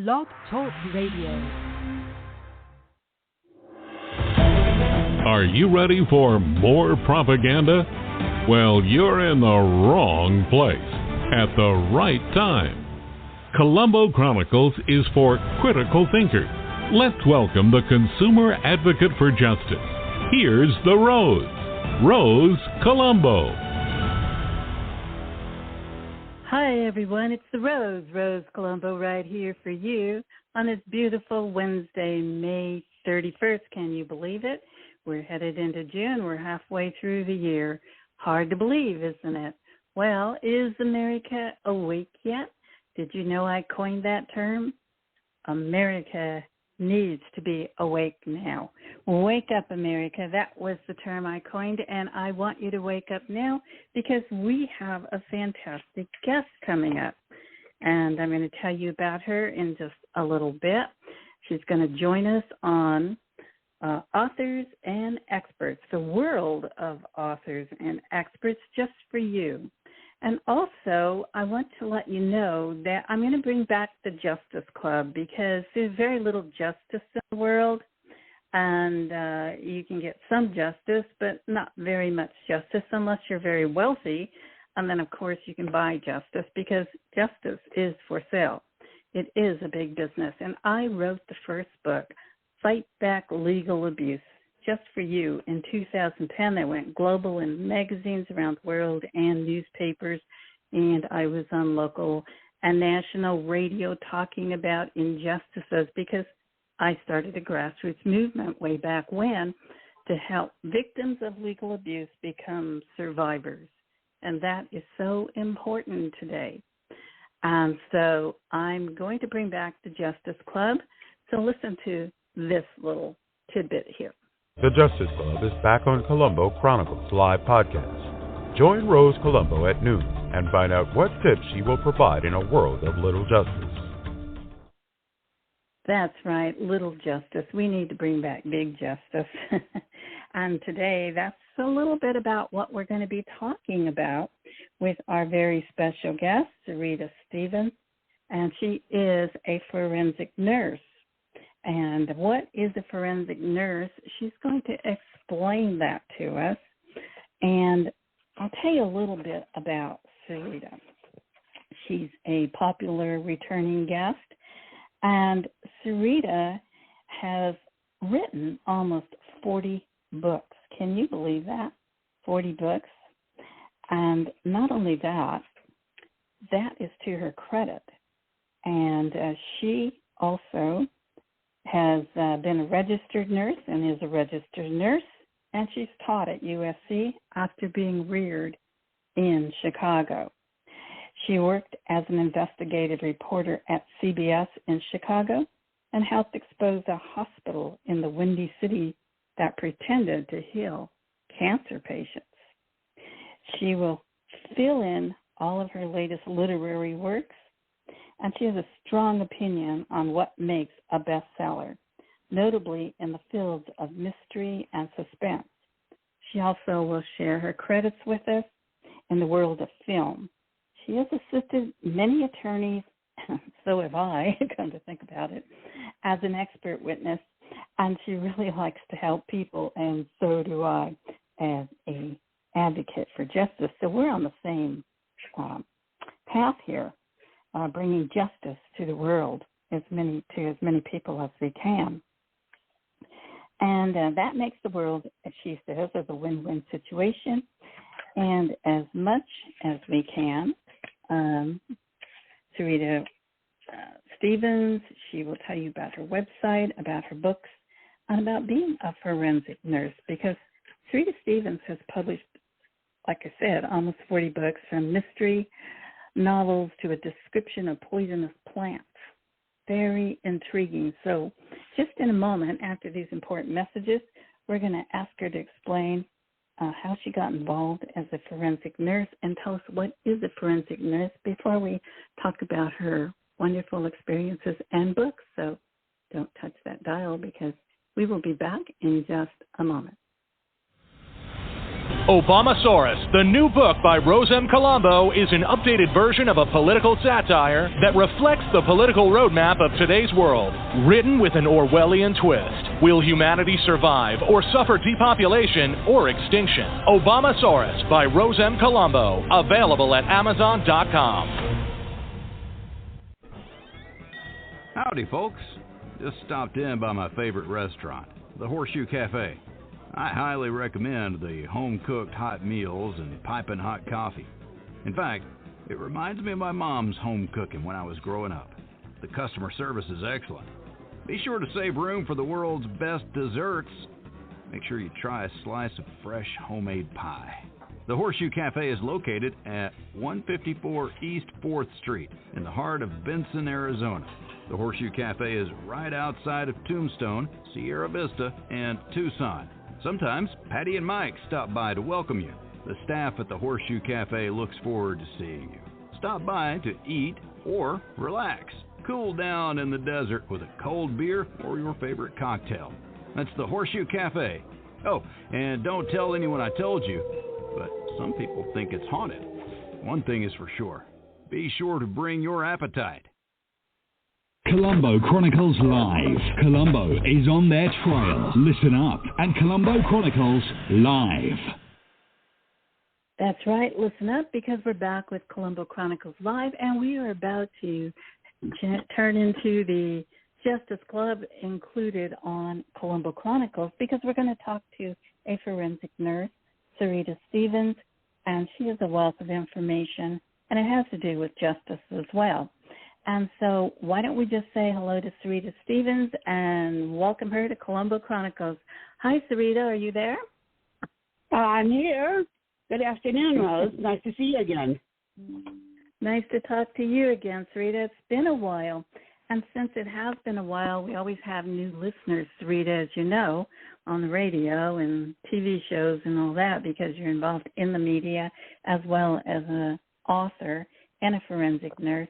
Blog Talk Radio. Are you ready for more propaganda? Well, you're in the wrong place at the right time. Colombo Chronicles is for critical thinkers. Let's welcome the consumer advocate for justice. Here's the Rose Colombo. Hi, everyone. It's the Rose Colombo, right here for you on this beautiful Wednesday, May 31st. Can you believe it? We're headed into June. We're halfway through the year. Hard to believe, isn't it? Well, is America awake yet? Did you know I coined that term? America needs to be awake now. Wake up, America. That was the term I coined, and I want you to wake up now because we have a fantastic guest coming up. And I'm going to tell you about her in just a little bit. She's going to join us on Authors and Experts, the world of authors and experts just for you. And also, I want to let you know that I'm going to bring back the Justice Club because there's very little justice in the world, and you can get some justice, but not very much justice unless you're very wealthy. And then, of course, you can buy justice because justice is for sale. It is a big business. And I wrote the first book, Fight Back Legal Abuse, just for you in 2010. That went global in magazines around the world and newspapers, and I was on local and national radio talking about injustices because I started a grassroots movement way back when to help victims of legal abuse become survivors, and that is so important today. And so I'm going to bring back the Justice Club, so listen to this little tidbit here. The Justice Club is back on Colombo Chronicles live podcast. Join Rose Colombo at noon and find out what tips she will provide in a world of little justice. That's right, little justice. We need to bring back big justice. And today, that's a little bit about what we're going to be talking about with our very special guest, Rita Stevens, and she is a forensic nurse. And what is a forensic nurse? She's going to explain that to us. And I'll tell you a little bit about Sarita. She's a popular returning guest. And Sarita has written almost 40 books. Can you believe that? 40 books. And not only that, that is to her credit. And she also has been a registered nurse and is a registered nurse, and she's taught at USC after being reared in Chicago. She worked as an investigative reporter at CBS in Chicago and helped expose a hospital in the Windy City that pretended to heal cancer patients. She will fill in all of her latest literary works, and she has a strong opinion on what makes a bestseller, notably in the fields of mystery and suspense. She also will share her credits with us in the world of film. She has assisted many attorneys, so have I, come to think about it, as an expert witness, and she really likes to help people, and so do I as a advocate for justice. So we're on the same path here. Bringing justice to the world to as many people as we can. And that makes the world, as she says, a win-win situation. And as much as we can, Sarita Stevens, she will tell you about her website, about her books, and about being a forensic nurse, because Sarita Stevens has published, like I said, almost 40 books, from mystery novels to a description of poisonous plants. Very intriguing. So just in a moment, after these important messages, we're going to ask her to explain how she got involved as a forensic nurse and tell us what is a forensic nurse before we talk about her wonderful experiences and books. So don't touch that dial because we will be back in just a moment. Obamasaurus, the new book by Rose M Colombo, is an updated version of a political satire that reflects the political roadmap of today's world, written with an Orwellian twist. Will humanity survive or suffer depopulation or extinction? Obamasaurus by Rose M Colombo, available at Amazon.com. Howdy, folks. Just stopped in by my favorite restaurant, the Horseshoe Cafe. I highly recommend the home-cooked hot meals and piping hot coffee. In fact, it reminds me of my mom's home cooking when I was growing up. The customer service is excellent. Be sure to save room for the world's best desserts. Make sure you try a slice of fresh homemade pie. The Horseshoe Cafe is located at 154 East 4th Street in the heart of Benson, Arizona. The Horseshoe Cafe is right outside of Tombstone, Sierra Vista, and Tucson. Sometimes Patty and Mike stop by to welcome you. The staff at the Horseshoe Cafe looks forward to seeing you. Stop by to eat or relax. Cool down in the desert with a cold beer or your favorite cocktail. That's the Horseshoe Cafe. Oh, and don't tell anyone I told you, but some people think it's haunted. One thing is for sure. Be sure to bring your appetite. Colombo Chronicles Live. Colombo is on their trail. Listen up at Colombo Chronicles Live. That's right. Listen up, because we're back with Colombo Chronicles Live, and we are about to turn into the Justice Club included on Colombo Chronicles, because we're going to talk to a forensic nurse, Sarita Stevens, and she has a wealth of information, and it has to do with justice as well. And so why don't we just say hello to Sarita Stevens and welcome her to Colombo Chronicles. Hi, Sarita. Are you there? I'm here. Good afternoon, Rose. Nice to see you again. Nice to talk to you again, Sarita. It's been a while. And since it has been a while, we always have new listeners, Sarita, as you know, on the radio and TV shows and all that, because you're involved in the media as well as an author and a forensic nurse.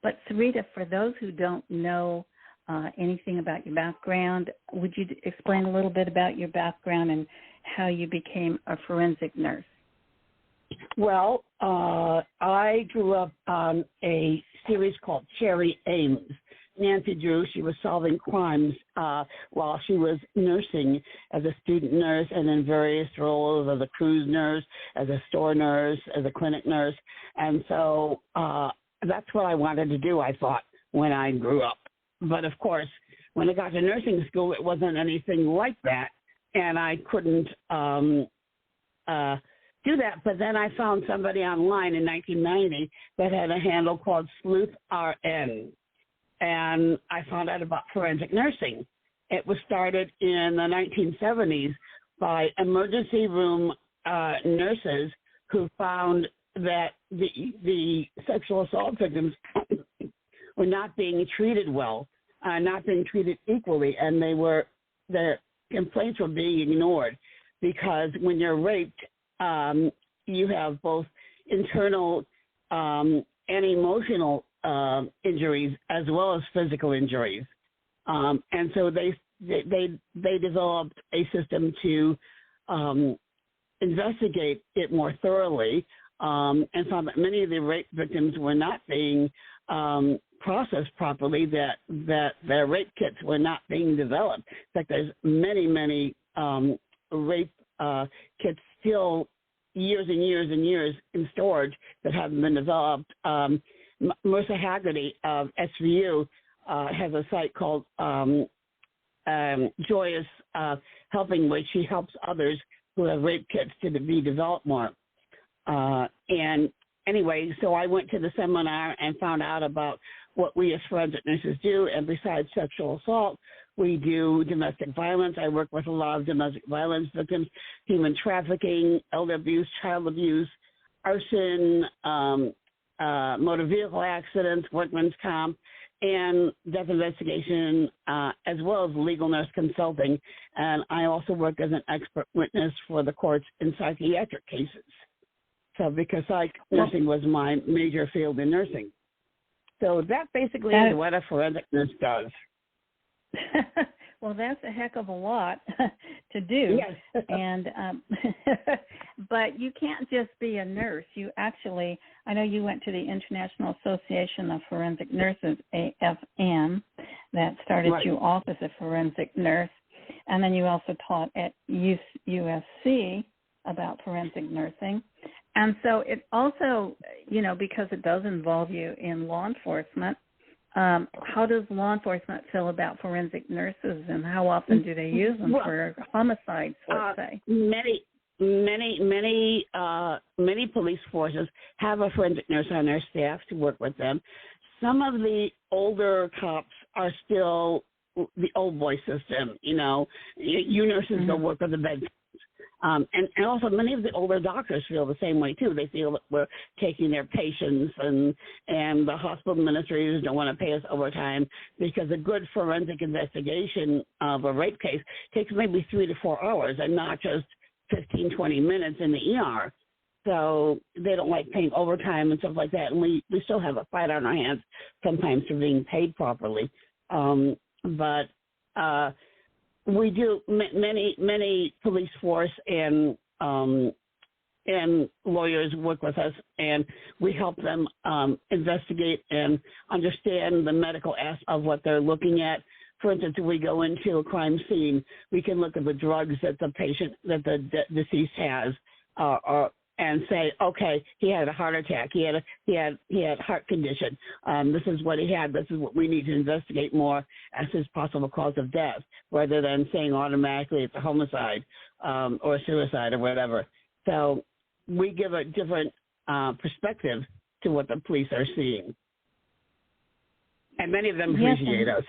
But Sarita, for those who don't know anything about your background, would you explain a little bit about your background and how you became a forensic nurse? Well, I grew up on a series called Cherry Ames. Nancy Drew, she was solving crimes while she was nursing as a student nurse and in various roles as a cruise nurse, as a store nurse, as a clinic nurse. And so that's what I wanted to do, I thought, when I grew up. But, of course, when I got to nursing school, it wasn't anything like that, and I couldn't do that. But then I found somebody online in 1990 that had a handle called Sleuth RN, and I found out about forensic nursing. It was started in the 1970s by emergency room nurses who found that the sexual assault victims were not being treated well, not being treated equally, and their complaints were being ignored, because when you're raped, you have both internal and emotional injuries as well as physical injuries, and so they developed a system to investigate it more thoroughly. And found that many of the rape victims were not being processed properly, that their rape kits were not being developed. In fact, there's many rape kits still years and years and years in storage that haven't been developed. Marissa Haggerty of SVU has a site called Joyous Helping, which she helps others who have rape kits to be developed more. And anyway, so I went to the seminar and found out about what we as forensic nurses do. And besides sexual assault, we do domestic violence. I work with a lot of domestic violence victims, human trafficking, elder abuse, child abuse, arson, motor vehicle accidents, workman's comp, and death investigation, as well as legal nurse consulting. And I also work as an expert witness for the courts in psychiatric cases. So because nursing was my major field in nursing. So that basically is what a forensic nurse does. Well, that's a heck of a lot to do. Yes. And but you can't just be a nurse. You actually, I know you went to the International Association of Forensic Nurses, AFN, that started Right. you off as a forensic nurse. And then you also taught at USC about forensic nursing. And so it also, because it does involve you in law enforcement, how does law enforcement feel about forensic nurses, and how often do they use them for homicides, let's say? Many police forces have a forensic nurse on their staff to work with them. Some of the older cops are still the old boy system, you nurses go work with the bed. And also many of the older doctors feel the same way too. They feel that we're taking their patients, and the hospital administrators don't want to pay us overtime, because a good forensic investigation of a rape case takes maybe 3 to 4 hours and not just 15, 20 minutes in the ER. So they don't like paying overtime and stuff like that. And we still have a fight on our hands sometimes for being paid properly. But we do many police force and lawyers work with us, and we help them investigate and understand the medical aspect of what they're looking at. For instance, if we go into a crime scene, we can look at the drugs that the deceased has, and say, okay, he had a heart attack, he had heart condition. This is what he had. This is what we need to investigate more as his possible cause of death, rather than saying automatically it's a homicide or a suicide or whatever. So we give a different perspective to what the police are seeing, and many of them appreciate us.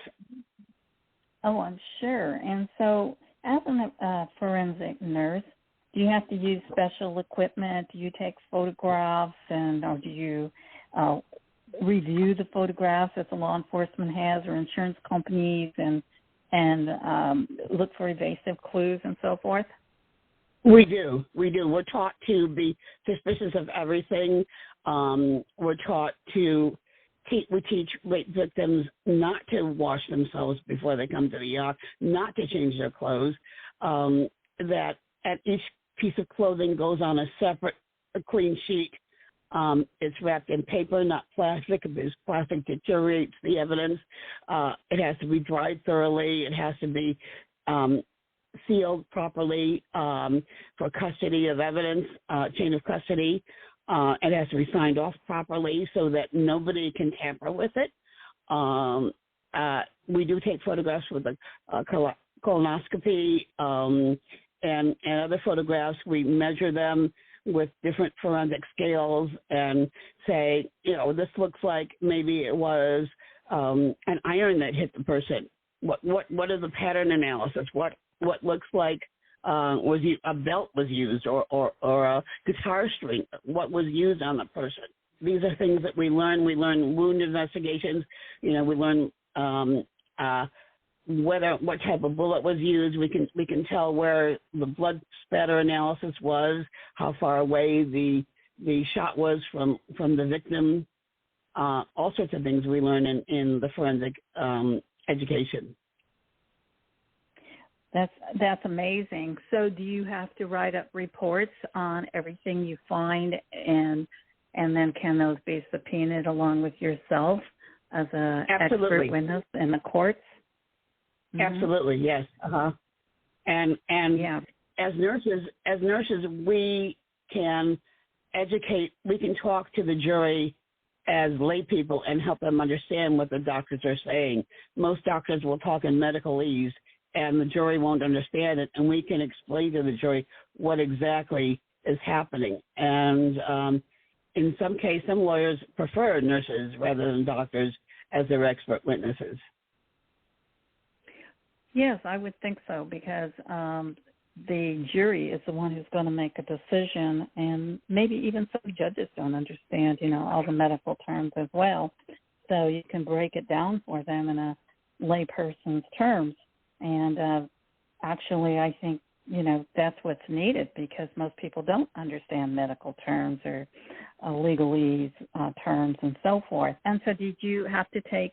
Oh, I'm sure. And so, as a forensic nurse, do you have to use special equipment? Do you take photographs, or do you review the photographs that the law enforcement has, or insurance companies, and look for evasive clues and so forth? We do. We're taught to be suspicious of everything. We're taught to we teach rape victims not to wash themselves before they come to the ER, not to change their clothes, that at each piece of clothing goes on a separate, clean sheet. It's wrapped in paper, not plastic. If there's plastic, deteriorates the evidence. It has to be dried thoroughly. It has to be sealed properly for custody of evidence, chain of custody. It has to be signed off properly so that nobody can tamper with it. We do take photographs with a colonoscopy and other photographs. We measure them with different forensic scales and say, this looks like maybe it was an iron that hit the person. What is the pattern analysis? What looks like a belt was used, or a guitar string? What was used on the person? These are things that we learn. We learn wound investigations. We learn what type of bullet was used. We can tell where the blood spatter analysis was, how far away the shot was from the victim. All sorts of things we learn in the forensic education. That's amazing. So do you have to write up reports on everything you find, and then can those be subpoenaed along with yourself as an expert witness in the courts? Mm-hmm. Absolutely, yes. And yeah. as nurses, we can educate. We can talk to the jury as lay people and help them understand what the doctors are saying. Most doctors will talk in medicalese, and the jury won't understand it, and we can explain to the jury what exactly is happening. And in some cases, some lawyers prefer nurses rather than doctors as their expert witnesses. Yes, I would think so, because the jury is the one who's going to make a decision, and maybe even some judges don't understand, all the medical terms as well. So you can break it down for them in a layperson's terms. And actually, I think that's what's needed because most people don't understand medical terms or legalese terms and so forth. And so did you have to take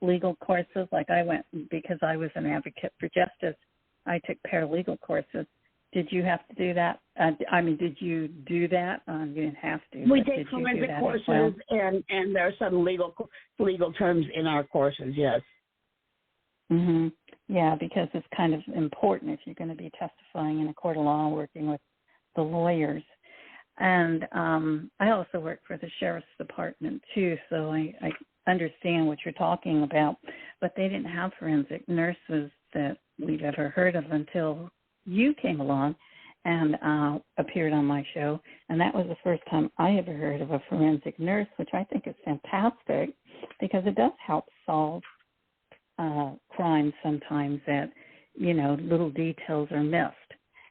legal courses? Like I went, because I was an advocate for justice, I took paralegal courses. Did you have to do that? Did you do that? You didn't have to. We take forensic courses, well? and there are some legal terms in our courses, yes. Mm-hmm. Yeah, because it's kind of important if you're going to be testifying in a court of law, working with the lawyers. And I also work for the Sheriff's Department, too, so I understand what you're talking about. But they didn't have forensic nurses that we've ever heard of until you came along and appeared on my show. And that was the first time I ever heard of a forensic nurse, which I think is fantastic because it does help solve crimes sometimes that, little details are missed.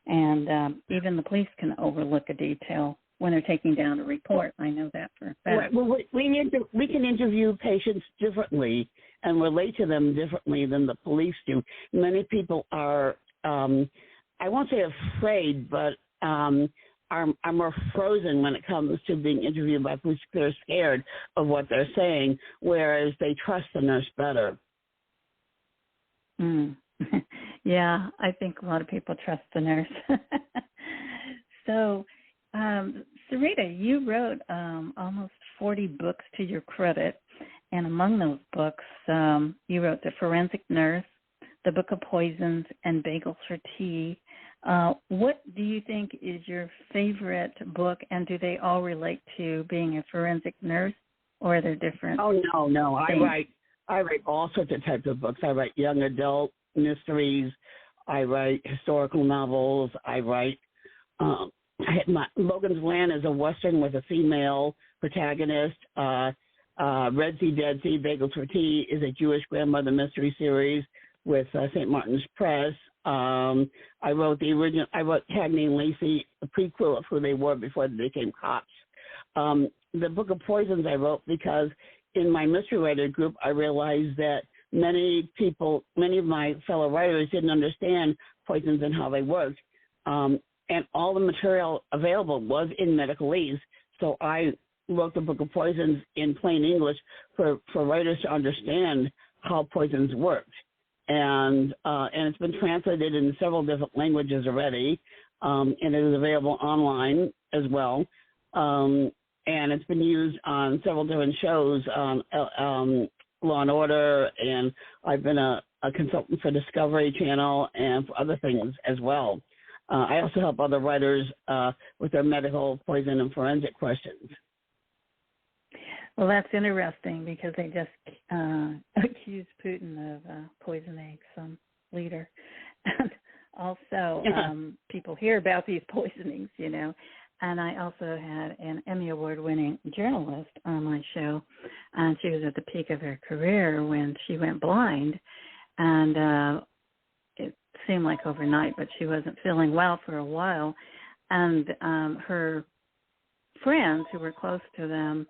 And even the police can overlook a detail when they're taking down a report. I know that for a fact. Right. Well, we can interview patients differently and relate to them differently than the police do. Many people are, I won't say afraid, but are more frozen when it comes to being interviewed by police. They're scared of what they're saying, whereas they trust the nurse better. Yeah, I think a lot of people trust the nurse. So, Sarita, you wrote almost 40 books to your credit, and among those books, you wrote The Forensic Nurse, The Book of Poisons, and Bagels for Tea. What do you think is your favorite book, and do they all relate to being a forensic nurse, or are there different? Oh, no. I write all sorts of types of books. I write young adult mysteries. I write historical novels. I write Logan's Land is a Western with a female protagonist. Red Sea, Dead Sea, Bagels for Tea is a Jewish grandmother mystery series with St. Martin's Press. I wrote Cagney and Lacey, a prequel of who they were before they became cops. The Book of Poisons I wrote because in my mystery writer group, I realized that many of my fellow writers didn't understand poisons and how they worked. And all the material available was in medicalese. So I wrote the Book of Poisons in plain English for writers to understand how poisons worked. And it's been translated in several different languages already, and it is available online as well. And it's been used on several different shows, Law and Order, and I've been a consultant for Discovery Channel and for other things as well. I also help other writers with their medical, poison, and forensic questions. Well, that's interesting because they just accused Putin of poisoning some leader. And also, people hear about these poisonings, And I also had an Emmy Award-winning journalist on my show, and she was at the peak of her career when she went blind. And it seemed like overnight, but she wasn't feeling well for a while. And her friends who were close to them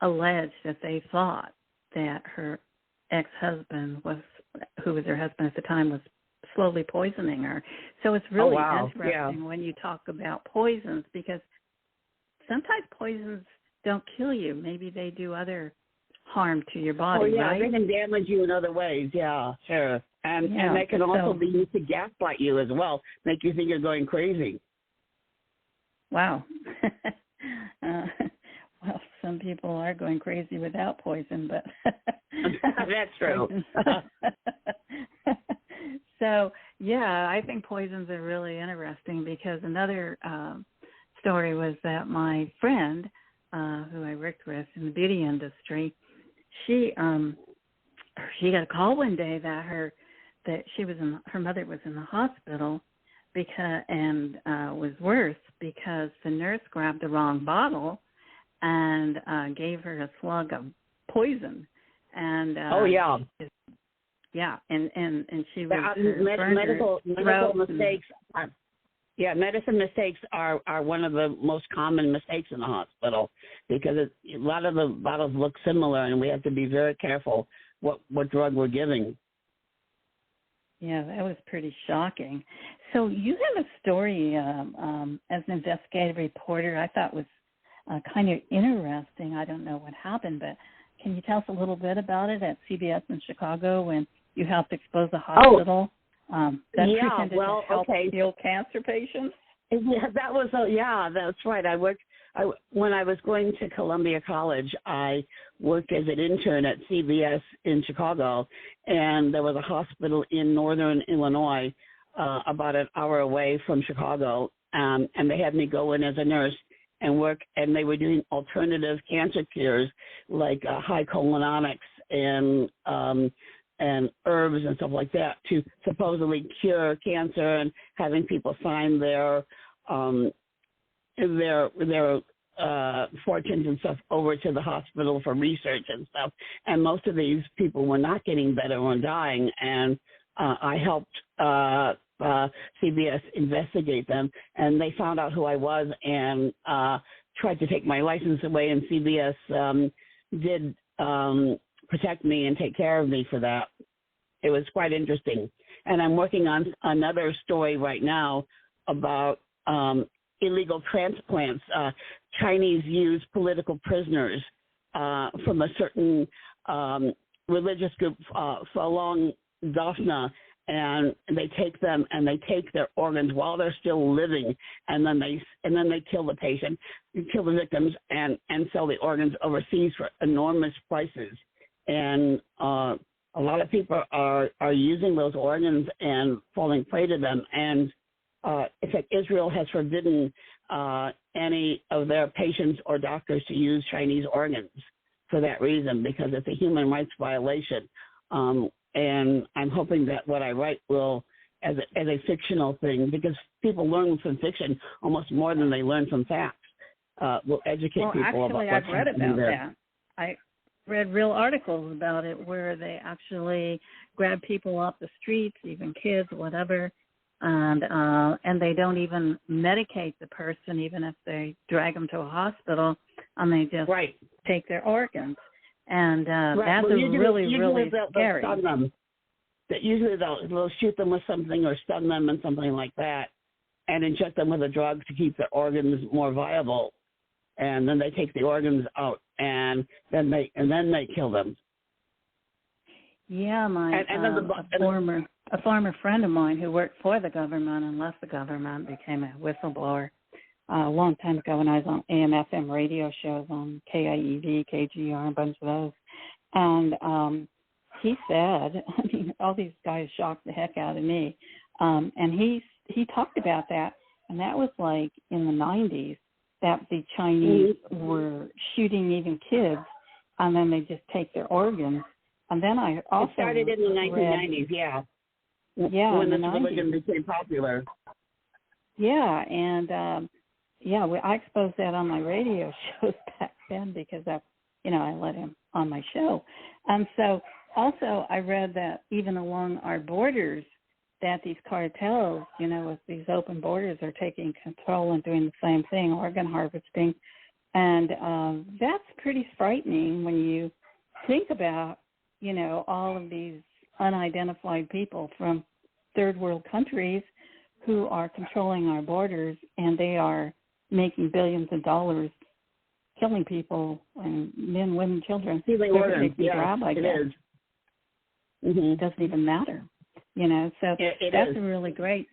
alleged that they thought that her ex-husband who was her husband at the time, was slowly poisoning her. So it's really interesting when you talk about poisons because sometimes poisons don't kill you. Maybe they do other harm to your body, right? They can damage you in other ways, sure. And they can also be used to gaslight you as well, make you think you're going crazy. Wow. Well, some people are going crazy without poison, but that's true. So, I think poisons are really interesting because another story was that my friend, who I worked with in the beauty industry, she got a call one day that her mother was in the hospital and was worse because the nurse grabbed the wrong bottle and gave her a slug of poison. And and she was medical mistakes. Medicine mistakes are one of the most common mistakes in the hospital because a lot of the bottles look similar, and we have to be very careful what drug we're giving. Yeah, that was pretty shocking. So you have a story as an investigative reporter I thought was kind of interesting. I don't know what happened, but can you tell us a little bit about it at CBS in Chicago when you helped expose a hospital that pretended to help heal cancer patients? Yeah, that's right. When I was going to Columbia College, I worked as an intern at CBS in Chicago, and there was a hospital in northern Illinois, about an hour away from Chicago, and they had me go in as a nurse and work, and they were doing alternative cancer cures like high colonics and herbs and stuff like that to supposedly cure cancer, and having people sign their fortunes and stuff over to the hospital for research and stuff. And most of these people were not getting better or dying, and I helped CBS investigate them, and they found out who I was and tried to take my license away, and CBS did protect me and take care of me for that. It was quite interesting. And I'm working on another story right now about illegal transplants. Chinese use political prisoners from a certain religious group, Falun Gong, and they take them and they take their organs while they're still living, and then they kill the patient, kill the victims, and sell the organs overseas for enormous prices. And a lot of people are using those organs and falling prey to them. And in fact, Israel has forbidden any of their patients or doctors to use Chinese organs for that reason, because it's a human rights violation. And I'm hoping that what I write will, as a fictional thing, because people learn from fiction almost more than they learn from facts, will educate people about what's happening there. Well, actually, I've read about that. I read real articles about it where they actually grab people off the streets, even kids, whatever, and they don't even medicate the person, even if they drag them to a hospital, and they just take their organs. And that's really scary. Stun them. Usually they'll shoot them with something or stun them and something like that, and inject them with a drug to keep their organs more viable. And then they take the organs out, and then they kill them. Yeah, a former friend of mine who worked for the government and left the government became a whistleblower a long time ago when I was on AM/FM radio shows on KIEV, KGR, a bunch of those. And he said, I mean, all these guys shocked the heck out of me. And he talked about that, and that was like in the 90s, that the Chinese were shooting even kids, and then they just take their organs. And then I also it started in the 1990s, when this religion became popular. Yeah, and I exposed that on my radio shows back then because I let him on my show. And so also I read that even along our borders, that these cartels, with these open borders, are taking control and doing the same thing, organ harvesting. And that's pretty frightening when you think about, all of these unidentified people from third world countries who are controlling our borders, and they are making billions of dollars killing people, and men, women, children. Stealing organs, it is. Mm-hmm. It doesn't even matter. So that's really great.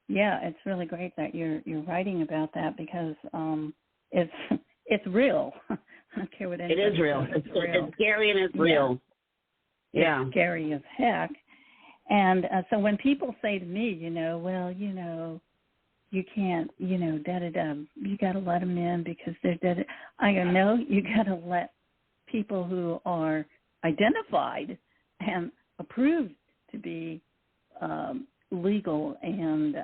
Yeah, it's really great that you're writing about that because it's real. I don't care what anybody says. It is real. It's scary and it's real. Yeah. It's scary as heck. And so when people say to me, you can't, da-da-da, you got to let them in because they're dead. I go, no, you got to let people who are identified and approved to be legal and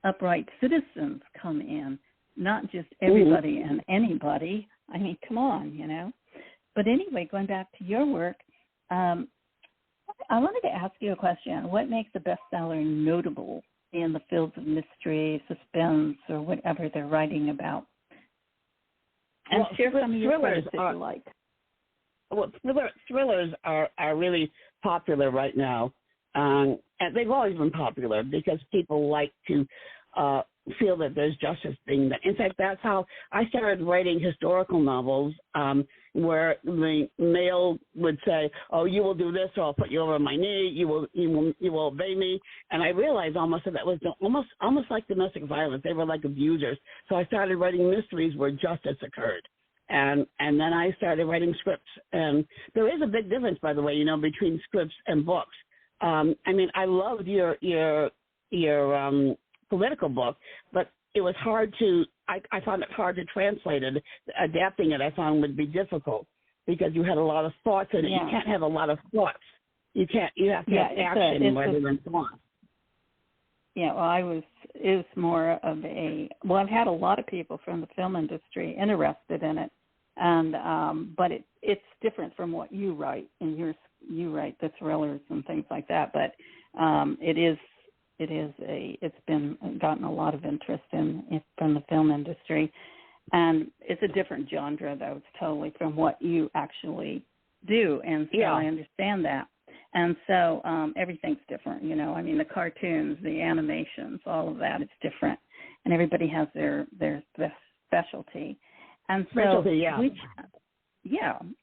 upright citizens come in, not just everybody and anybody. I mean, come on, But anyway, going back to your work, I wanted to ask you a question. What makes a bestseller notable in the fields of mystery, suspense, or whatever they're writing about? And share some of your credits if you like. Well, thrillers are really popular right now. And they've always been popular because people like to feel that there's justice being done. In fact, that's how I started writing historical novels, where the male would say, "Oh, you will do this, or I'll put you over my knee. You will obey me." And I realized almost that was almost like domestic violence. They were like abusers. So I started writing mysteries where justice occurred. And then I started writing scripts. And there is a big difference, by the way, between scripts and books. I mean, I loved your political book, but it was hard to, I found it hard to translate it. Adapting it, I found, would be difficult because you had a lot of thoughts in it. Yeah. You can't have a lot of thoughts. You have to have action rather than thought. Yeah, well, it was more of I've had a lot of people from the film industry interested in it, and but it's different from what you write, and you write the thrillers and things like that, but it's been gotten a lot of interest in from the film industry, and it's a different genre though. It's totally from what you actually do, and so I understand that. And so everything's different, I mean, the cartoons, the animations, all of that, it's different. And everybody has their specialty. And so,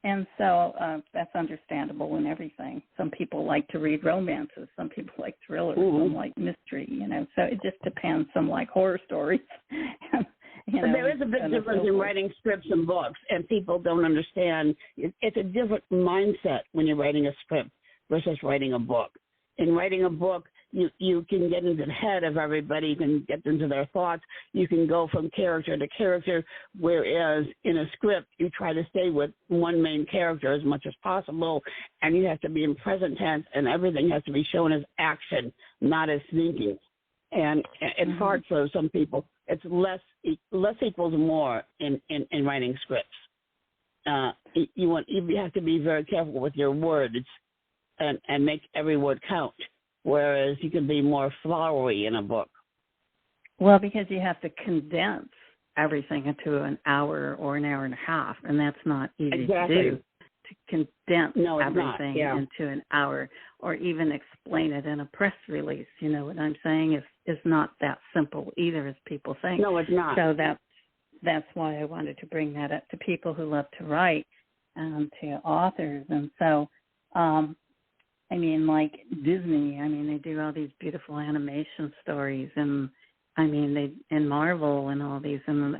and so that's understandable in everything. Some people like to read romances. Some people like thrillers. Some like mystery, So it just depends. Some like horror stories. There is a big difference in writing scripts and books, and people don't understand. It's a different mindset when you're writing a script versus writing a book. In writing a book, you can get into the head of everybody. You can get into their thoughts. You can go from character to character, whereas in a script, you try to stay with one main character as much as possible, and you have to be in present tense, and everything has to be shown as action, not as thinking. And it's hard for some people. It's less equals more in writing scripts. You have to be very careful with your words and make every word count, whereas you can be more flowery in a book. Well, because you have to condense everything into an hour or an hour and a half, and that's not easy to do, to condense everything into an hour or even explain it in a press release. You know what I'm saying? Is not that simple either, as people think. No, it's not. So that's why I wanted to bring that up to people who love to write, to authors. And so, I mean, like Disney, they do all these beautiful animation stories, and and Marvel and all these, and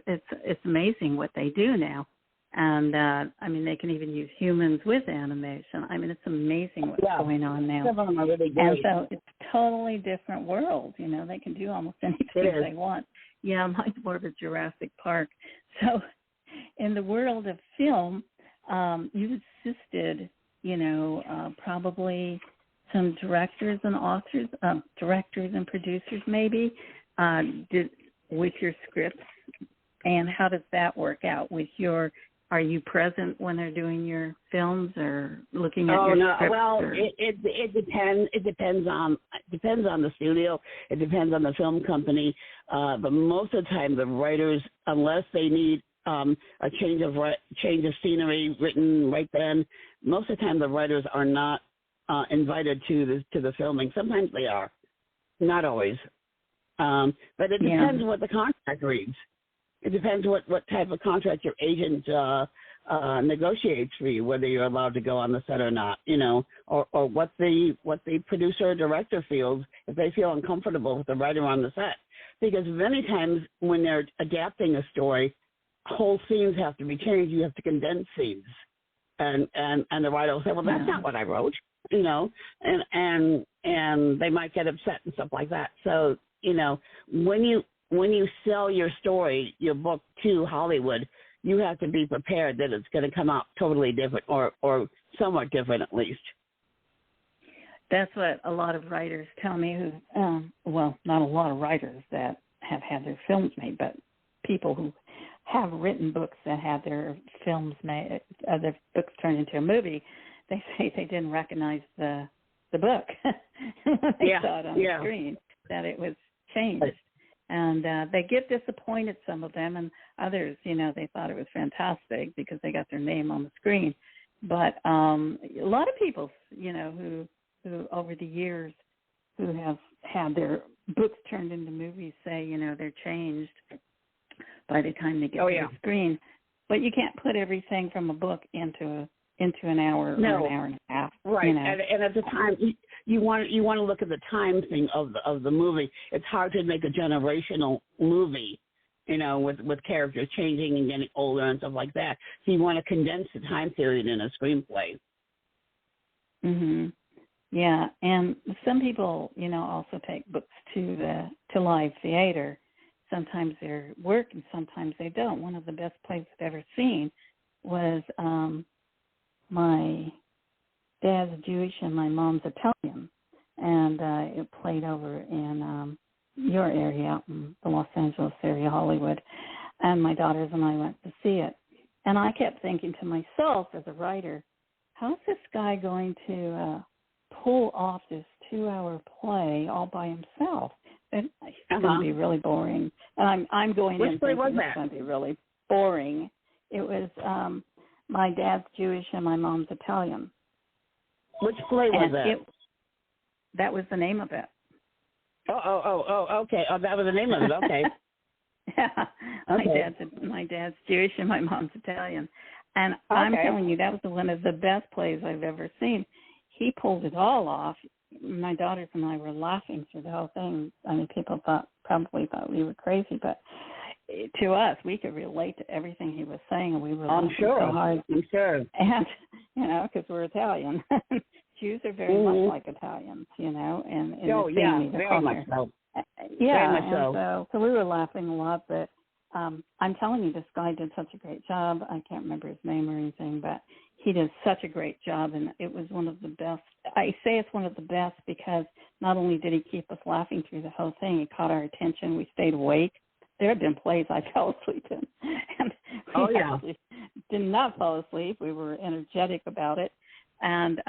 it's amazing what they do now. And they can even use humans with animation. It's amazing what's going on now. Some of them are really great. And so it's a totally different world. They can do almost anything they want. Yeah, mine's more of a Jurassic Park. So in the world of film, you've assisted, probably some directors and authors, directors and producers maybe, with your scripts. And how does that work out with are you present when they're doing your films or looking at your scripts? Well, it depends. It depends on the studio. It depends on the film company. But most of the time, the writers, unless they need a change of scenery written right then, most of the time the writers are not invited to the filming. Sometimes they are, not always. But it depends what the contract reads. It depends what type of contract your agent negotiates for you, whether you're allowed to go on the set or not, or what the producer or director feels, if they feel uncomfortable with the writer on the set. Because many times when they're adapting a story, whole scenes have to be changed. You have to condense scenes, and the writer will say, "Well, that's not what I wrote," and they might get upset and stuff like that. So when you sell your story, your book to Hollywood, you have to be prepared that it's going to come out totally different or somewhat different at least. That's what a lot of writers tell me who, not a lot of writers that have had their films made, but people who have written books that had their films made, their books turned into a movie, they say they didn't recognize the book when they saw it on the screen, that it was changed. And they get disappointed, some of them, and others, they thought it was fantastic because they got their name on the screen. But a lot of people, who who, over the years, who have had their books turned into movies say, they're changed by the time they get to the screen. But you can't put everything from a book into an hour or an hour and a half. Right. And at the time, you want to look at the time thing of the movie. It's hard to make a generational movie, with characters changing and getting older and stuff like that. So you want to condense the time period in a screenplay. Mhm. Yeah, and some people, also take books to live theater. Sometimes they work and sometimes they don't. One of the best plays I've ever seen was my dad's Jewish and my mom's Italian, and it played over in your area, out in the Los Angeles area, Hollywood, and my daughters and I went to see it. And I kept thinking to myself as a writer, how's this guy going to pull off this 2-hour play all by himself? It's going to be really boring. And I'm going in thinking it's going to be really boring. It was my dad's Jewish and my mom's Italian. Which play was that? That was the name of it. Okay. Oh, that was the name of it. Okay. Yeah. Okay. My dad's Jewish and my mom's Italian. And I'm telling you, that was one of the best plays I've ever seen. He pulled it all off. My daughters and I were laughing through the whole thing. I mean, people probably thought we were crazy, but to us, we could relate to everything he was saying, and we were laughing so hard. I'm sure. And, because we're Italian. Jews are very much like Italians, and very much so. Yeah, very much so we were laughing a lot, but I'm telling you, this guy did such a great job. I can't remember his name or anything, but he did such a great job, and it was one of the best. I say it's one of the best because not only did he keep us laughing through the whole thing, it caught our attention. We stayed awake. There have been plays I fell asleep in, and we actually did not fall asleep. We were energetic about it, and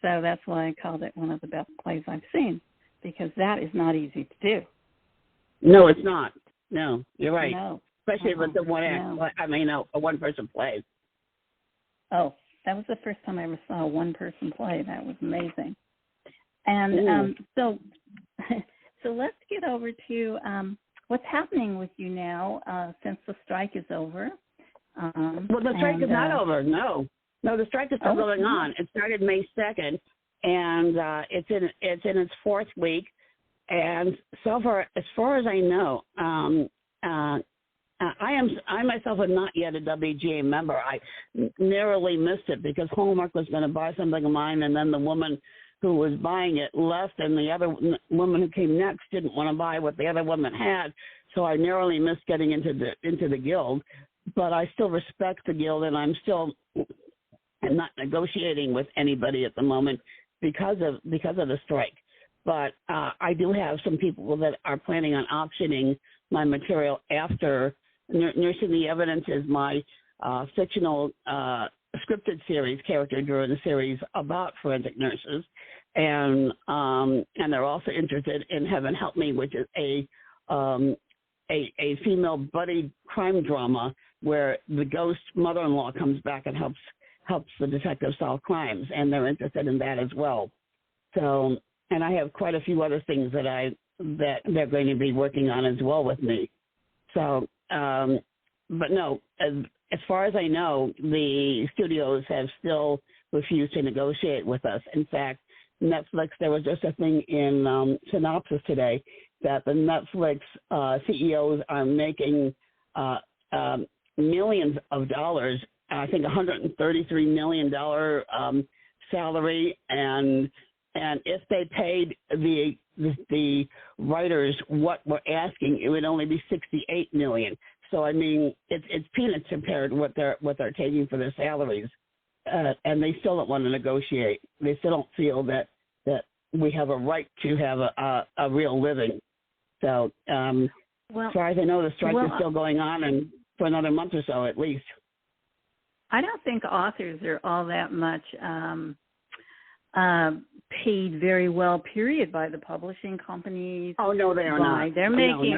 so that's why I called it one of the best plays I've seen, because that is not easy to do. No, it's not. No, you're right. No. Especially with the one act. No. I mean, a one-person play. Oh, that was the first time I ever saw a one-person play. That was amazing. And so let's get over to what's happening with you now since the strike is over. Well, the strike is not over. No, the strike is still going on. It started May 2nd, and it's in its fourth week. And so far, as far as I know, I myself am not yet a WGA member. I narrowly missed it because Hallmark was going to buy something of mine, and then the woman who was buying it left, and the other woman who came next didn't want to buy what the other woman had. So I narrowly missed getting into the guild. But I still respect the guild, and I'm not negotiating with anybody at the moment because of the strike. But I do have some people that are planning on optioning my material after. Nursing the Evidence is my fictional scripted series, character-driven series about forensic nurses, and they're also interested in Heaven Help Me, which is a female buddy crime drama where the ghost mother-in-law comes back and helps the detective solve crimes, and they're interested in that as well. So. And I have quite a few other things that they're going to be working on as well with me. So, but no, as far as I know, the studios have still refused to negotiate with us. In fact, Netflix, there was just a thing in Synopsis today that the Netflix CEOs are making millions of dollars, I think $133 million salary, and if they paid the writers what we're asking, it would only be $68 million. So I mean, it's peanuts compared to what they're taking for their salaries, and they still don't want to negotiate. They still don't feel that we have a right to have a real living. So as far as I know, the strike is still going on, and for another month or so at least. I don't think authors are all that much paid very well, period, by the publishing companies. Oh no, they are not. They're making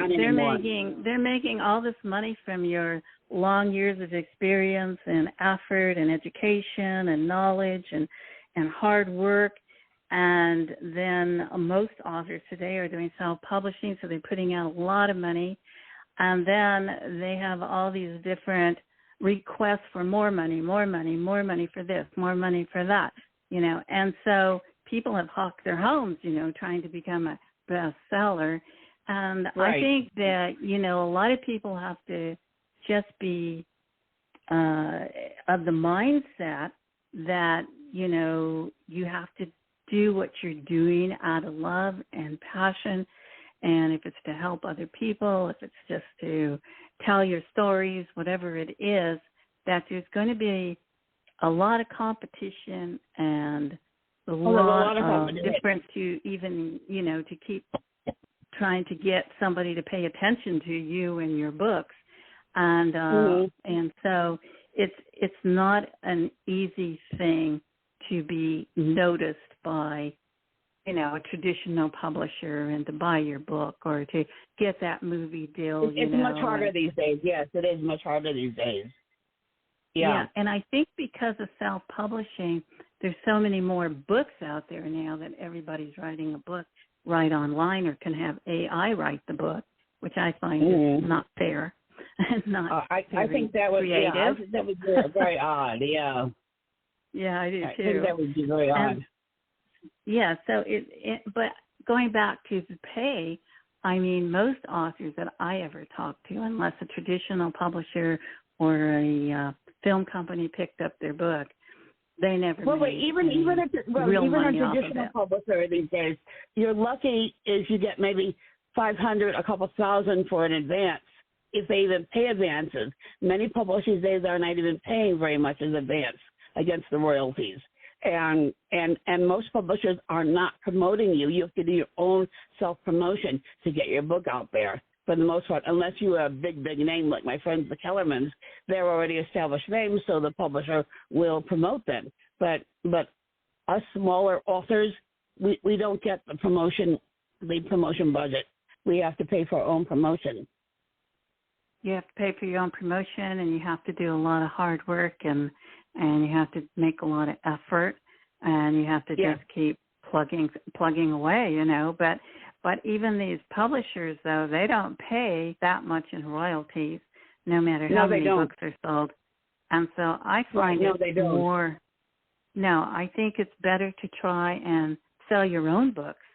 all this money from your long years of experience and effort and education and knowledge and hard work. And then most authors today are doing self-publishing, so they're putting out a lot of money. And then they have all these different requests for more money for this, more money for that, And so people have hawked their homes, trying to become a bestseller. And I think that, a lot of people have to just be of the mindset that, you have to do what you're doing out of love and passion. And if it's to help other people, if it's just to tell your stories, whatever it is, that there's going to be a lot of competition and a lot of difference to even, to keep trying to get somebody to pay attention to you and your books. And and so it's not an easy thing to be noticed by, a traditional publisher and to buy your book or to get that movie deal. It's much harder these days. Yes, it is much harder these days. Yeah, and I think because of self-publishing, there's so many more books out there now that everybody's writing a book right online or can have AI write the book, which I find is not fair. Not I think that was creative. I think that was very odd. Yeah. Yeah, I do too. I think that would be very odd. Yeah, so but going back to the pay, I mean, most authors that I ever talked to, unless a traditional publisher or a film company picked up their book, they never. Well, even a traditional publisher these days, you're lucky if you get maybe $500, a couple thousand for an advance, if they even pay advances. Many publishers these days are not even paying very much as advance against the royalties. And most publishers are not promoting you. You have to do your own self-promotion to get your book out there, for the most part, unless you're a big name like my friends, the Kellermans. They're already established names, so the publisher will promote them. But us smaller authors, we don't get the promotion budget. We have to pay for our own promotion. You have to pay for your own promotion, and you have to do a lot of hard work, and you have to make a lot of effort, and you have to just keep plugging away, But even these publishers, though, they don't pay that much in royalties, no matter how many books are sold. And so I find more. No, I think it's better to try and sell your own books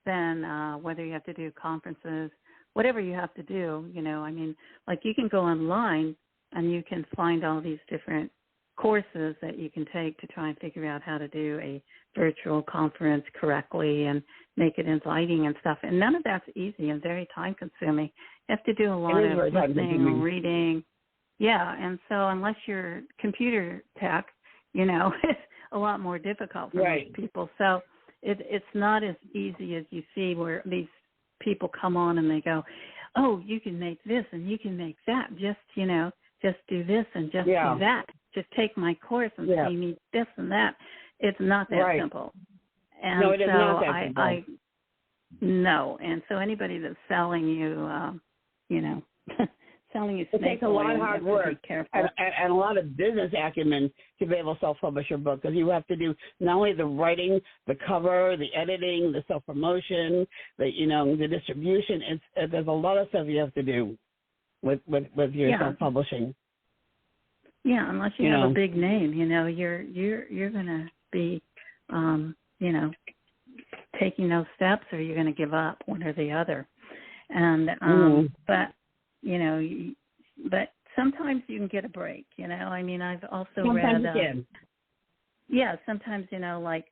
than whether you have to do conferences, whatever you have to do. I mean, like you can go online and you can find all these different courses that you can take to try and figure out how to do a virtual conference correctly and make it inviting and stuff. And none of that's easy and very time consuming. You have to do a lot of listening, reading. Yeah, and so unless you're computer tech, it's a lot more difficult for most people. So it's not as easy as you see where these people come on and they go, oh, you can make this and you can make that. Just do this and just do that. Just take my course and see me this and that. It's not that simple. And no, it is not that simple. No. And so anybody that's selling you, selling you snake it takes a lot of hard work and a lot of business acumen to be able to self-publish your book, because you have to do not only the writing, the cover, the editing, the self-promotion, the distribution. There's a lot of stuff you have to do with your self-publishing. Yeah, unless you have a big name, you're going to be, taking those steps, or you're going to give up, one or the other. And but sometimes you can get a break. I mean, I've also sometimes read. Sometimes like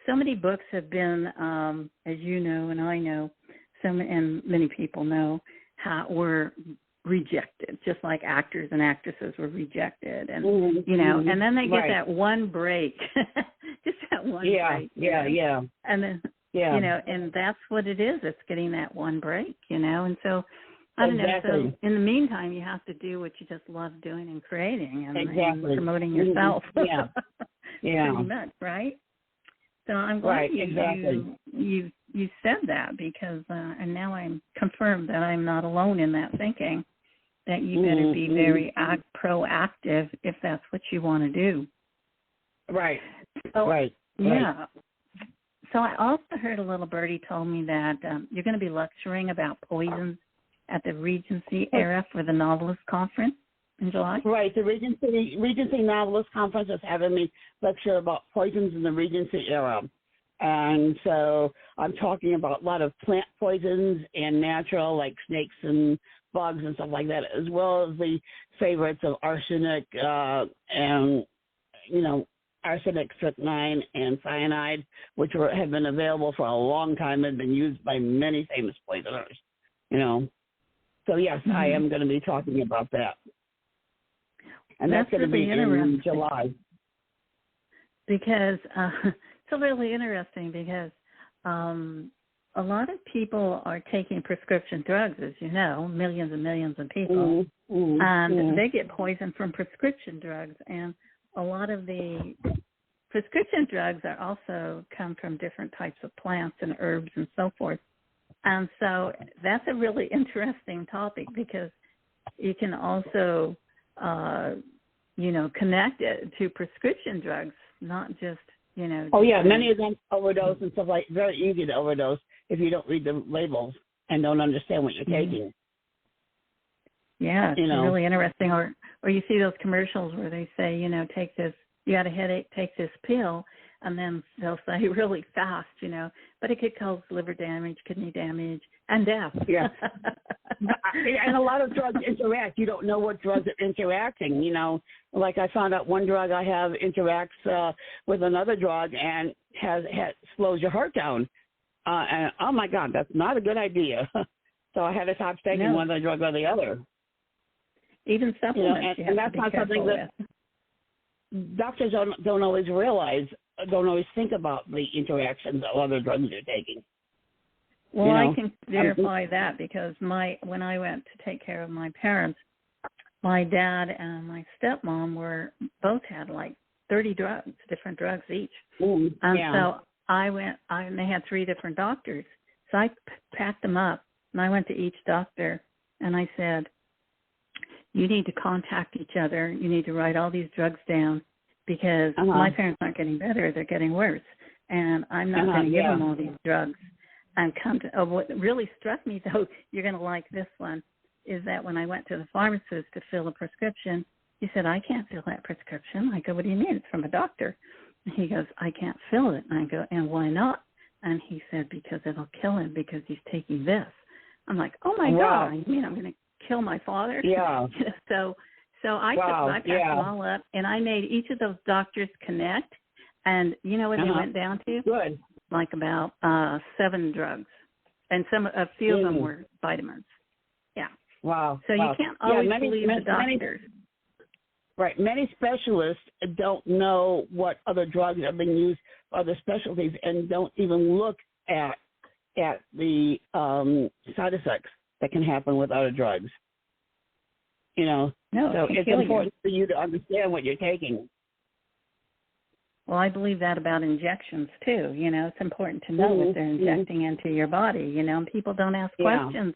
so many books have been, as you know, and I know, and many people know, were rejected, just like actors and actresses were rejected, and and then they get that one break, just that one break. And then and that's what it is. It's getting that one break, and so I don't know. So in the meantime, you have to do what you just love doing and creating and promoting yourself. Pretty much, right? So I'm glad you said that, because and now I'm confirmed that I'm not alone in that thinking, that you better be very proactive if that's what you want to do. Right. So, yeah. So I also heard a little birdie told me that you're going to be lecturing about poisons at the Regency era for the Novelist Conference in July. Right. The Regency Novelist Conference is having me lecture about poisons in the Regency era. And so I'm talking about a lot of plant poisons and natural, like snakes and bugs and stuff like that, as well as the favorites of arsenic and, arsenic, strychnine, and cyanide, which have been available for a long time and been used by many famous poisoners, So, yes, I am going to be talking about that. And that's going to be in July. Because it's really interesting because a lot of people are taking prescription drugs, as you know, millions and millions of people, and they get poisoned from prescription drugs. And a lot of the prescription drugs are also come from different types of plants and herbs and so forth. And so that's a really interesting topic because you can also, connect it to prescription drugs, not just, Oh, yeah, many of them overdose and stuff like very easy to overdose if you don't read the labels and don't understand what you're taking. Yeah, it's really interesting. Or you see those commercials where they say, take this, you got a headache, take this pill, and then they'll say really fast, but it could cause liver damage, kidney damage, and death. Yeah. And a lot of drugs interact. You don't know what drugs are interacting, Like I found out one drug I have interacts with another drug and slows your heart down. And, oh, my God, that's not a good idea. So I had to stop taking one drug or the other. Even supplements. And that's not something that doctors don't always realize, don't always think about the interactions of other drugs you're taking. Well, I can verify that because when I went to take care of my parents, my dad and my stepmom both had like 30 drugs, different drugs each. So I went, and they had 3 different doctors. So I packed them up, and I went to each doctor, and I said, you need to contact each other. You need to write all these drugs down because my parents aren't getting better. They're getting worse. And I'm not going to give them all these drugs. And what really struck me, though, you're going to like this one, is that when I went to the pharmacist to fill a prescription, he said, I can't fill that prescription. I go, what do you mean? It's from a doctor. And he goes, I can't fill it. And I go, and why not? And he said, because it'll kill him because he's taking this. I'm like, oh, my God. You mean I'm going to kill my father? Yeah. So I packed them all up, and I made each of those doctors connect. And you know what they went down to? Good. Like about 7 drugs, and a few of them were vitamins. Yeah. Wow. So you can't always believe the doctors. Right. Many specialists don't know what other drugs are being used for other specialties and don't even look at the side effects that can happen with other drugs. So it's important for you to understand what you're taking. Well, I believe that about injections, too. It's important to know what they're injecting into your body, and people don't ask questions.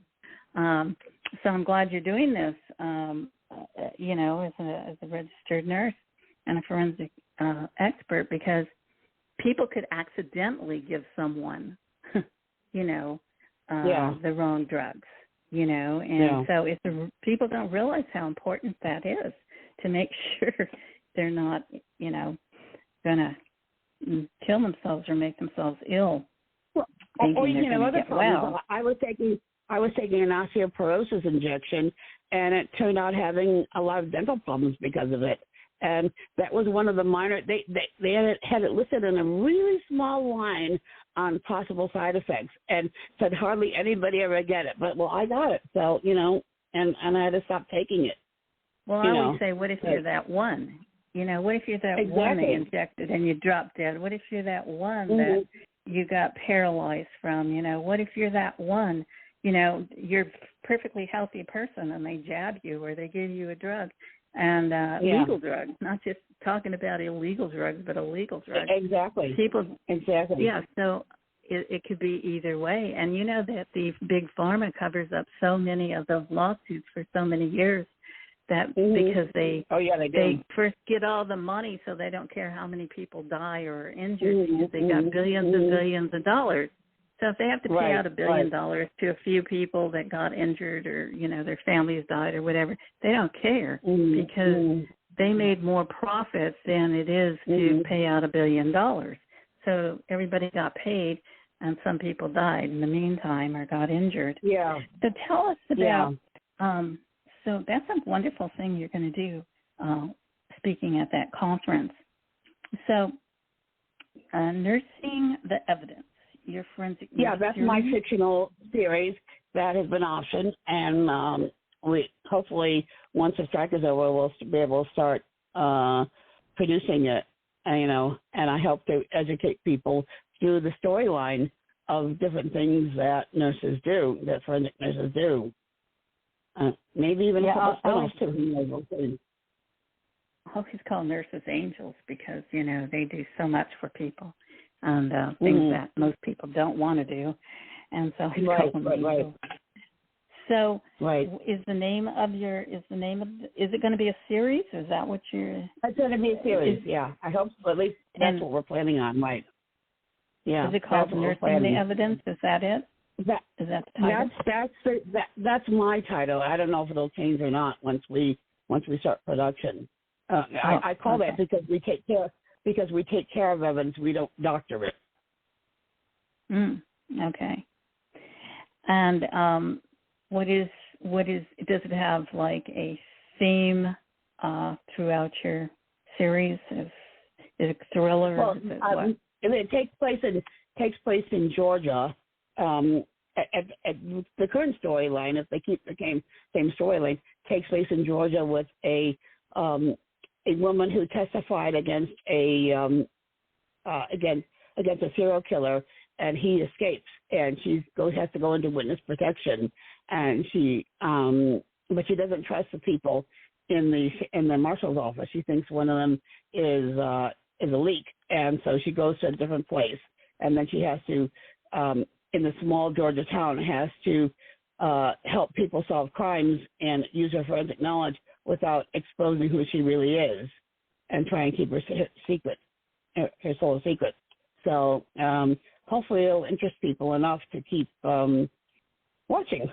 So I'm glad you're doing this, as a registered nurse and a forensic expert, because people could accidentally give someone, the wrong drugs, and so people don't realize how important that is to make sure they're not, going to kill themselves or make themselves ill. Well, other problems. I was taking an osteoporosis injection, and it turned out having a lot of dental problems because of it. And that was one of the minor. They had it listed in a really small line on possible side effects, and said hardly anybody ever get it. But I got it, so and I had to stop taking it. Well, I always say, what if you're that one? What if you're that one they injected and you dropped dead? What if you're that one that you got paralyzed from? What if you're that one, you're a perfectly healthy person and they jab you or they give you a drug and legal drug, not just talking about illegal drugs, but a legal drug. Exactly. Exactly. Yeah, so it could be either way. And that the big pharma covers up so many of those lawsuits for so many years That Mm-hmm. because they they do. They first get all the money, so they don't care how many people die or are injured Mm-hmm. because they got billions and billions of dollars. So if they have to pay out $1 billion to a few people that got injured or, their families died or whatever, they don't care because they made more profits than it is to pay out $1 billion. So everybody got paid and some people died in the meantime or got injured. Yeah. So tell us about, so that's a wonderful thing you're going to do, speaking at that conference. So nursing the evidence. Your forensic that's my fictional series that has been optioned, and we hopefully once the strike is over, we'll be able to start producing it. And I hope to educate people through the storyline of different things that nurses do, that forensic nurses do. Maybe even a couple spin-offs too. Who knows? We'll see. I always call nurses angels because they do so much for people. And things that most people don't want to do, and so I call them angels. So, is it going to be a series? Is that what you're? It's going to be a series. I hope so. At least that's what we're planning on, right? Yeah. Is it called Nursing the Evidence? Is that it? Is that the title? That's my title. I don't know if it'll change or not once we start production. I call that because we take care. Because we take care of evidence, we don't doctor it. Okay. And what is? Does it have like a theme throughout your series? Is it a thriller? Well, or is it what? It takes place in Georgia. At the current storyline, if they keep the same storyline, takes place in Georgia with a woman who testified against a serial killer, and he escapes, and she has to go into witness protection, and but she doesn't trust the people in the marshal's office. She thinks one of them is a leak, and so she goes to a different place, and then she has to in the small Georgia town has to help people solve crimes and use her forensic knowledge without exposing who she really is, and try and keep her secret, her soul a secret. So hopefully it'll interest people enough to keep watching.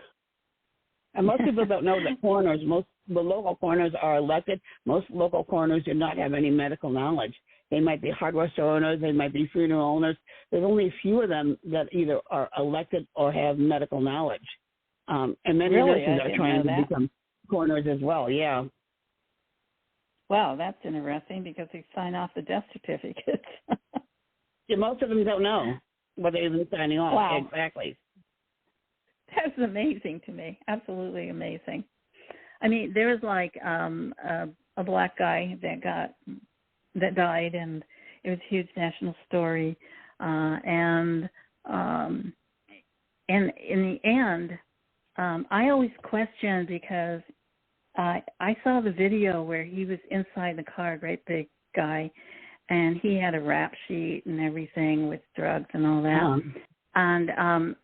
And most people don't know that the local coroners are elected. Most local coroners do not have any medical knowledge. They might be hardware store owners. They might be funeral owners. There's only a few of them that either are elected or have medical knowledge. And many nurses are trying to become coroners as well, yeah. Wow, that's interesting because they sign off the death certificates. Yeah, most of them don't know what they've been signing off. Wow. Exactly. That's amazing to me. Absolutely amazing. I mean, there was like a black guy that died, and it was a huge national story. And in the end, I always question because I saw the video where he was inside the car, great big guy, and he had a rap sheet and everything with drugs and all that. And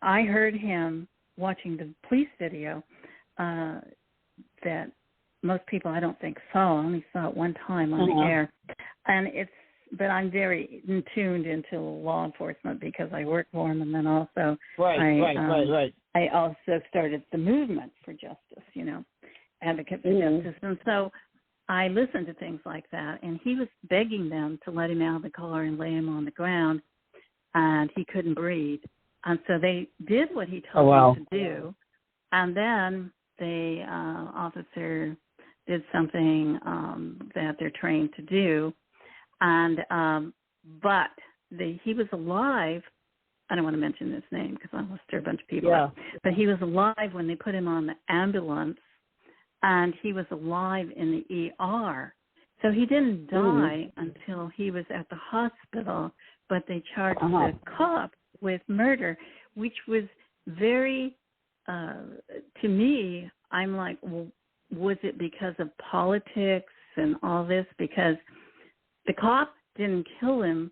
I heard him watching the police video that most people I don't think saw. I only saw it one time on the air. And but I'm very tuned into law enforcement because I work for them, and then also I also started the movement for justice, advocate for justice. And so I listened to things like that, and he was begging them to let him out of the car and lay him on the ground, and he couldn't breathe. And so they did what he told them to do, and then the officer did something that they're trained to do, and but he was alive. I don't want to mention his name because I will stir a bunch of people up. But he was alive when they put him on the ambulance, and he was alive in the ER. So he didn't die until he was at the hospital, but they charged the cop with murder, which was very, to me, I'm like, well, was it because of politics and all this? Because the cop didn't kill him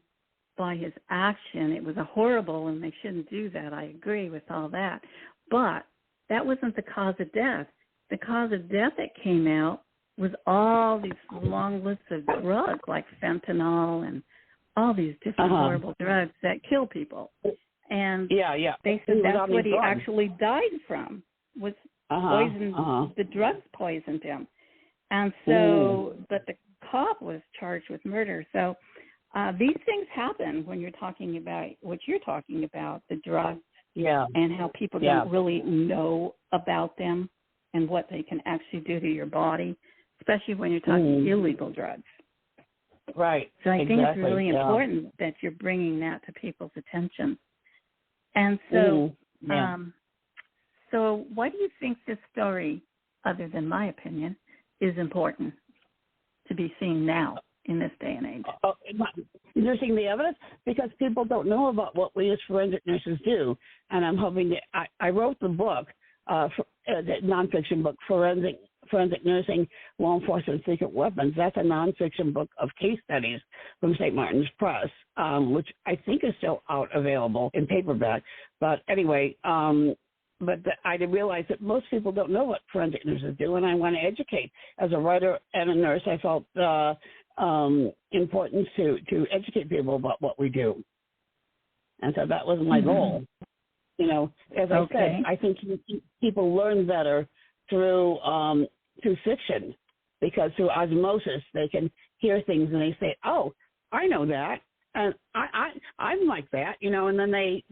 by his action. It was horrible, and they shouldn't do that. I agree with all that. But that wasn't the cause of death. The cause of death that came out was all these long lists of drugs like fentanyl and all these different horrible drugs that kill people. And they said that's what he actually died from, was poison. The drugs poisoned him. And so, but the cop was charged with murder. So these things happen when you're talking about what you're talking about, the drugs, and how people don't really know about them and what they can actually do to your body, especially when you're talking illegal drugs. Right. So I think it's really important that you're bringing that to people's attention. And so, so why do you think this story, other than my opinion, is important to be seen now in this day and age? You're seeing the evidence? Because people don't know about what we as forensic nurses do. And I'm hoping that I wrote the book, the nonfiction book, Forensic Nursing, Law Enforcement, Secret Weapons. That's a nonfiction book of case studies from St. Martin's Press, which I think is still out available in paperback. But anyway, I did realize that most people don't know what forensic nurses do, and I want to educate. As a writer and a nurse, I felt important to educate people about what we do. And so that was my goal. You know, as I said, I think people learn better through fiction, because through osmosis they can hear things and they say, "Oh, I know that, and I'm like that," you know, and then they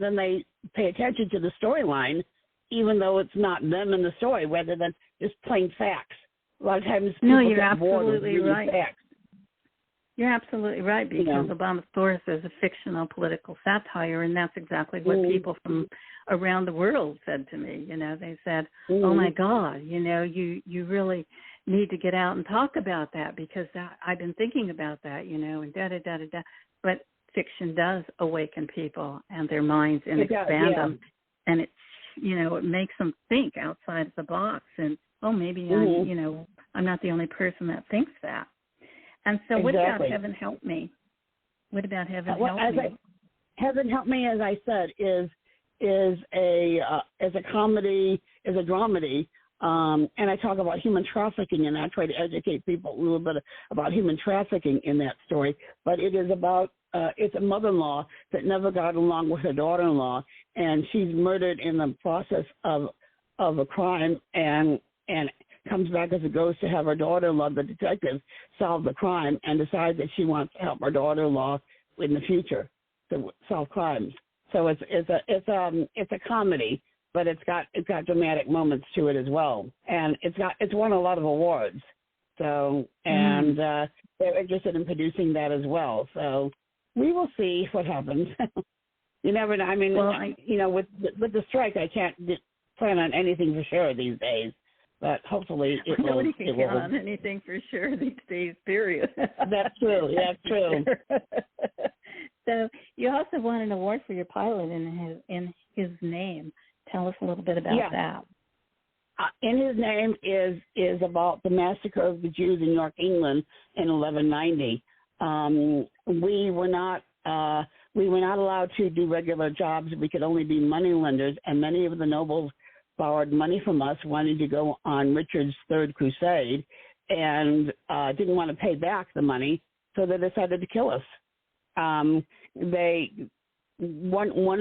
pay attention to the storyline, even though it's not them in the story, rather than just plain facts. A lot of times people get bored with reading facts. You're absolutely right, because Obama's Taurus is a fictional political satire, and that's exactly what people from around the world said to me. You know, they said, "Oh my God, you know, you really need to get out and talk about that, because I've been thinking about that, you know, and da-da-da-da-da." But fiction does awaken people and their minds and expand them, and it, you know, it makes them think outside of the box, and, maybe I'm not the only person that thinks that. And so what about Heaven Help Me? What about Heaven Help Me? Heaven Help Me, as I said, is a comedy, is a dramedy, and I talk about human trafficking, and I try to educate people a little bit about human trafficking in that story. But it is about it's a mother-in-law that never got along with her daughter-in-law, and she's murdered in the process of a crime, and comes back as a ghost to have her daughter-in-law, the detective, solve the crime, and decides that she wants to help her daughter-in-law in the future to solve crimes. So it's a comedy, but it's got dramatic moments to it as well, and it's won a lot of awards. So and they're interested in producing that as well. So we will see what happens. You never know. I mean, with the strike, I can't plan on anything for sure these days. But hopefully it will. Nobody can count on anything for sure these days, period. That's true. That's true. So you also won an award for your pilot in his name. Tell us a little bit about that. In His Name is about the massacre of the Jews in York, England in 1190. We were not allowed to do regular jobs. We could only be money lenders, and many of the nobles borrowed money from us, wanting to go on Richard's Third Crusade, and didn't want to pay back the money, so they decided to kill us. One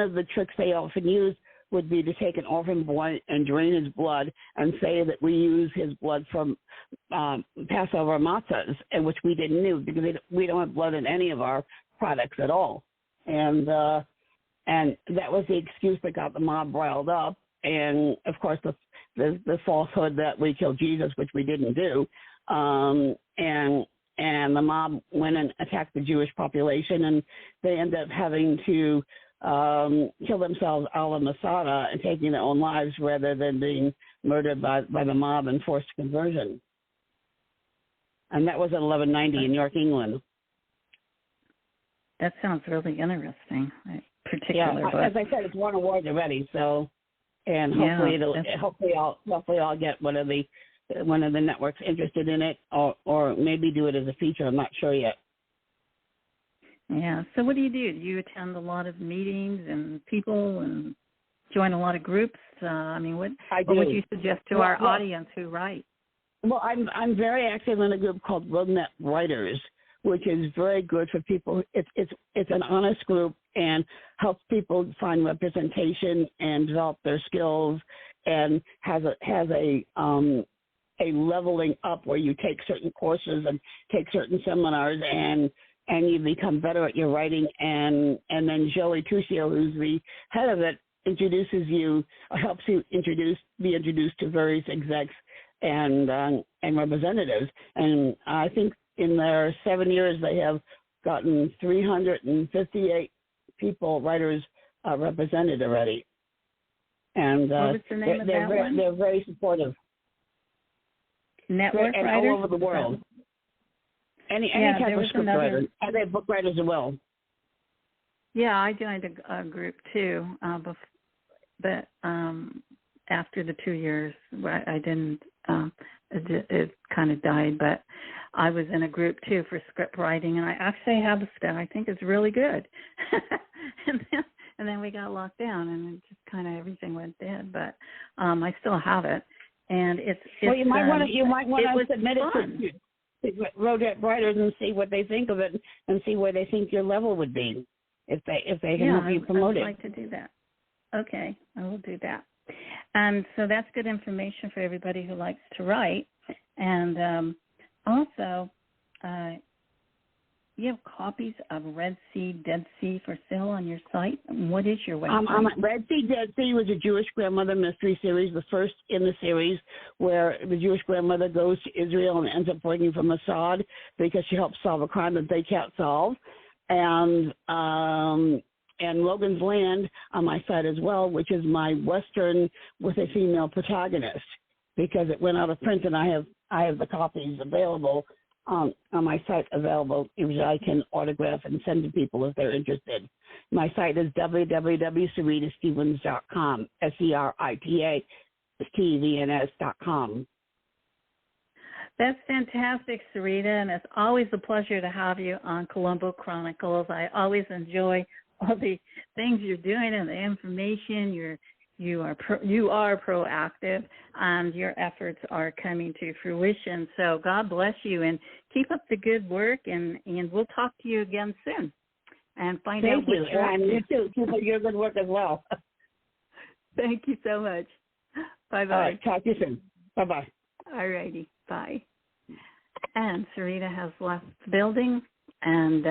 of the tricks they often use would be to take an orphan boy and drain his blood and say that we use his blood from Passover matzahs, and which we didn't do, because we don't have blood in any of our products at all. And that was the excuse that got the mob riled up. And, of course, the falsehood that we killed Jesus, which we didn't do. And the mob went and attacked the Jewish population, and they ended up having to kill themselves a la Masada and taking their own lives rather than being murdered by the mob and forced conversion. And that was in 1190 in York, England. That sounds really interesting. As I said, it's won awards already, so... And hopefully I'll get one of the networks interested in it, or maybe do it as a feature. I'm not sure yet. Yeah. So what do? Do you attend a lot of meetings and people and join a lot of groups? What would you suggest to our audience who write? Well, I'm very active in a group called RoadMap Writers, which is very good for people. It's an honest group and helps people find representation and develop their skills, and has a leveling up where you take certain courses and take certain seminars and you become better at your writing, and then Joey Tuccio, who's the head of it, helps you be introduced to various execs and representatives. And I think in their 7 years they have gotten 358 writers represented already. And what was the name of that one? They're very supportive. Network and writers? All over the world. Any type of script writer. And they have book writers as well. Yeah, I joined a group too, but after the 2 years, I didn't. It kind of died, but I was in a group too for script writing, and I actually have the stuff. I think it's really good. and then we got locked down, and it just kind of everything went dead. But I still have it, and it's. Well, you might want to submit fun. it to RoadMap Writers and see what they think of it, and see where they think your level would be, if they can help you promote it. I'd like to do that. Okay, I will do that. And so that's good information for everybody who likes to write. And also, you have copies of Red Sea, Dead Sea for sale on your site. What is your website? Red Sea, Dead Sea was a Jewish grandmother mystery series, the first in the series, where the Jewish grandmother goes to Israel and ends up working for Mossad because she helps solve a crime that they can't solve. And Logan's Land on my site as well, which is my Western with a female protagonist, because it went out of print, and I have the copies available on my site available, which I can autograph and send to people if they're interested. My site is www.seritastevens.com, SERITASTEVENS.com. That's fantastic, Sarita, and it's always a pleasure to have you on Colombo Chronicles. I always enjoy all the things you're doing and the information. You are proactive, and your efforts are coming to fruition. So God bless you, and keep up the good work, and we'll talk to you again soon and find out what you're up to. You too. Keep up your good work as well. Thank you so much. Bye-bye. All right, talk to you soon. Bye-bye. All righty. Bye. And Sarita has left the building, and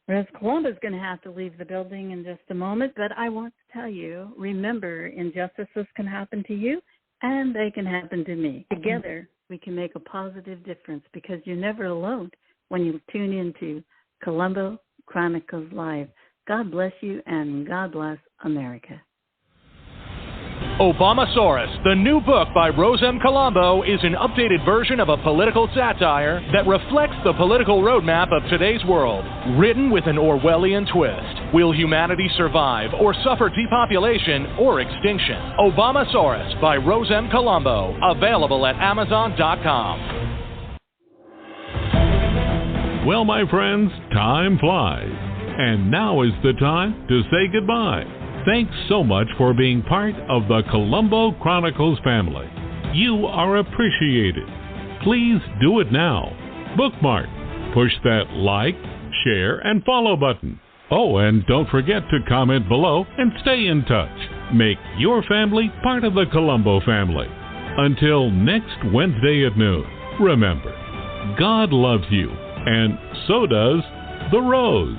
Rose Colombo is going to have to leave the building in just a moment, but I want to tell you, remember, injustices can happen to you, and they can happen to me. Together, we can make a positive difference, because you're never alone when you tune into Colombo Chronicles Live. God bless you, and God bless America. Obamasaurus, the new book by Rose M Colombo, is an updated version of a political satire that reflects the political roadmap of today's world. Written with an Orwellian twist. Will humanity survive or suffer depopulation or extinction? Obamasaurus by Rose M Colombo. Available at Amazon.com. Well, my friends, time flies. And now is the time to say goodbye. Thanks so much for being part of the Colombo Chronicles family. You are appreciated. Please do it now. Bookmark. Push that like, share, and follow button. Oh, and don't forget to comment below and stay in touch. Make your family part of the Colombo family. Until next Wednesday at noon, remember, God loves you, and so does the Rose.